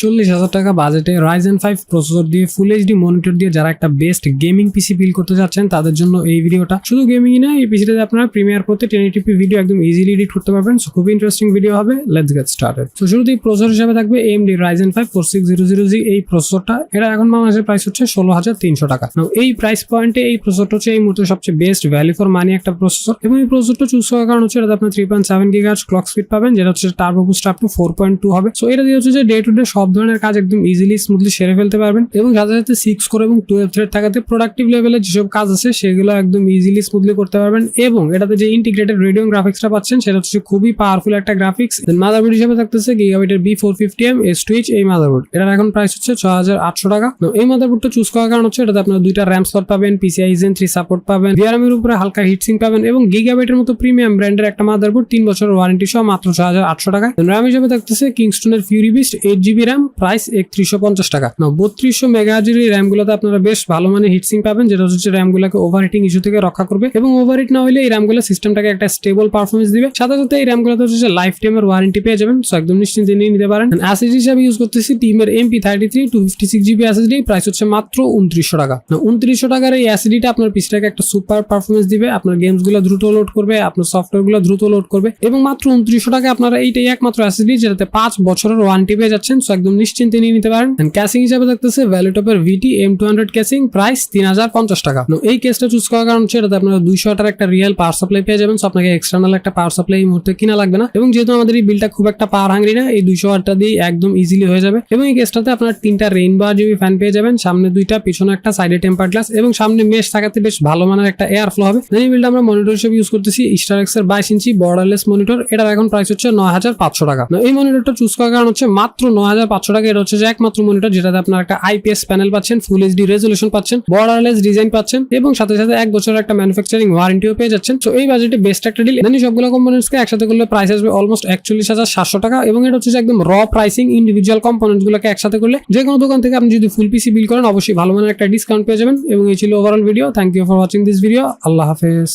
40,000 টাকা বাজেটে Ryzen 5 processor দিয়ে ফুল এইচডি মনিটর দিয়ে যারা একটা বেস্ট গেমিং পিসি বিল্ড করতে যাচ্ছেন তাদের জন্য এই ভিডিওটা। শুধু গেমিং না, এই পিসিটাতে আপনারা প্রিমিয়ার করতে 1080p ভিডিও একদম ইজিলি এডিট করতে পারবেন। সো খুব ইন্টারেস্টিং ভিডিও হবে, লেটস গেট স্টার্টেড। সো শুরুতেই প্রসেসর হিসেবে থাকবে AMD Ryzen 5 4600G এই প্রসেসরটা। এটা এখন বাংলাদেশের প্রাইস হচ্ছে 16,300 টাকা। এই প্রাইস পয়েন্টে এই প্রসেসরটা হচ্ছে এই মুহূর্তে সবচেয়ে বেস্ট ভ্যালু ফর মানি একটা প্রসেসর, এবং এই প্রসেসরটা চুজ করার কারণ হচ্ছে এটাতে আপনার 3.7 GHz ক্লক স্পিড পাবেন, যেটা হচ্ছে টার্বো বুস্ট আপ টু 4.2 হবে। সো এটা দিয়ে হচ্ছে যে ডে টু ডে সব ধরনের কাজ একদম ইজিলি স্মুথলি সেরে ফেলতে পারবেন, এবং সাথে সাথে 6 কোর এবং 12 থ্রেড থাকাতে প্রোডাক্টিভ লেভেলে যেসব কাজ আছে সেগুলো একদম ইজিলি স্মুথলি করতে পারবেন। এবং এটাতে যে ইন্টিগ্রেটেড রেডিয়ন গ্রাফিক্সটা পাচ্ছেন সেটা হচ্ছে খুবই পাওয়ারফুল একটা গ্রাফিক্স। মাদারবোর্ড হিসেবে থাকতেছে গিগাবাইটের B450M S2H এই মাদারবোর্ড। এটার এখন প্রাইস হচ্ছে 6,800 টাকা। এই মাদারবোর্ডটা চুজ করার কারণ হচ্ছে এটাতে আপনারা দুইটা র্যাম স্লট পাবেন, PCIe Gen 3 সাপোর্ট পাবেন, VRAM এর উপরে হালকা হিটসিং পাবেন, এবং গিগাবাইটের মতো প্রিমিয়াম ব্র্যান্ডের একটা মাদারবোর্ড 3 বছরের ওয়ারেন্টি সহ মাত্র 6,800 টাকা। র্যাম হিসেবে থাকতেছে কিংস্টনের fury beast 8GB RAM, price 3150 টাকা। 3200 মেগাহার্জের এই র্যাম গুলোতে আপনারা বেশ ভালো মানের হিটসিং পাবেন, যেটা হচ্ছে র্যাম গুলোকে ওভারহিটিং ইস্যু থেকে রক্ষা করবে, এবং ওভারহিট না হলে এই র্যাম গুলো সিস্টেমটাকে একটা স্টেবল পারফরমেন্স দিবে। সাথে সাথে এই র্যাম গুলোতে হচ্ছে লাইফ টাইমের ওয়ারেন্টি পেয়ে যাবেন। সো একদম নিশ্চিন্তে নিয়ে নিতে পারেন। এসএসডি হিসেবে ইউজ করতেছি টিমের MP33 256GB এসএসডি, প্রাইস হচ্ছে মাত্র 2900 টাকা। 2900 টাকার এই এসএসডিটা আপনার পিসটাকে একটা সুপার পারফরমেন্স দিবে, আপনার গেমস গুলো দ্রুত লোড করবে, আপনার সফটওয়্যার গুলো দ্রুত লোড করবে, এবং মাত্র 2900 টাকায় আপনারা এইটাই একমাত্র এসএসডি যেটাতে 5 বছরের ওয়ারেন্টি পেয়ে যাচ্ছেন। সো একদম নিশ্চিন্তে নিয়ে নিতে পারেন। ক্যাসিং হিসেবে থাকতেছে ভ্যালুটপের VT M200 ক্যাসিং, প্রাইস 3050 টাকা। এই কেসটা চুজ করার কারণ হচ্ছে এটাতে আপনারা 200 ওয়াটের একটা রিয়েল পাওয়ার সাপ্লাই পেয়ে যাবেন। সো আপনাকে এক্সটার্নাল একটা পাওয়ার সাপ্লাই এই মুহূর্তে কিনা লাগবে না, এবং যেহেতু আমাদের এই বিলটা খুব একটা পাওয়ার হাঙ্গরি না, এই 200 ওয়াটটা দিয়ে একদম ইজিলি হয়ে যাবে। এবং এই কেসটাতে আপনারা 3টা রেইনবো RGB ফ্যান পেয়ে যাবেন, সামনে 2টা, পিছনে একটা, সাইডে টেম্পার গ্লাস, এবং সামনে মেশ থাকাতে বেশ ভালো মানের একটা এয়ার ফ্লো হবে। এই বিলটা আমরা মনিটর হিসেবে ইউজ করতেছি স্টারএক্স এর 22 ইঞ্চি বর্ডারলেস মনিটর। এটার এখন প্রাইস হচ্ছে 9,500 টাকা। এই মনিটরটা চুজ করার কারণ হচ্ছে মাত্র 9,500 টাকা। এটা হচ্ছে যে একমাত্র মনিটর যেটাতে আপনার একটা IPS প্যানেল পাচ্ছেন, ফুল HD রেজলিউশন পাচ্ছেন, বর্ডারলেস ডিজাইন পাচ্ছেন, এবং সাথে সাথে 1 বছরের একটা ম্যানুফ্যাকচারিং ওয়ারেন্টিও পেয়ে যাচ্ছেন। সো এই বাজেটে বেস্ট একটা ডিল। সবগুলো কম্পোনেন্টসকে একসাথে করলে প্রাইস আসবে অলমোস্ট 41,700 টাকা, এবং এটা হচ্ছে যে একদম র প্রাইসিং। ইন্ডিভিজুয়াল কম্পোনেন্টস গুলোকে একসাথে করলে যে কোনো দোকান থেকে আপনি যদি ফুল পিসি বিল করেন অবশ্যই ভালো মানের একটা ডিসকাউন্ট পেয়ে যাবেন। এবং এই ছিল overall video. Thank you for watching this video. Allah হাফেজ।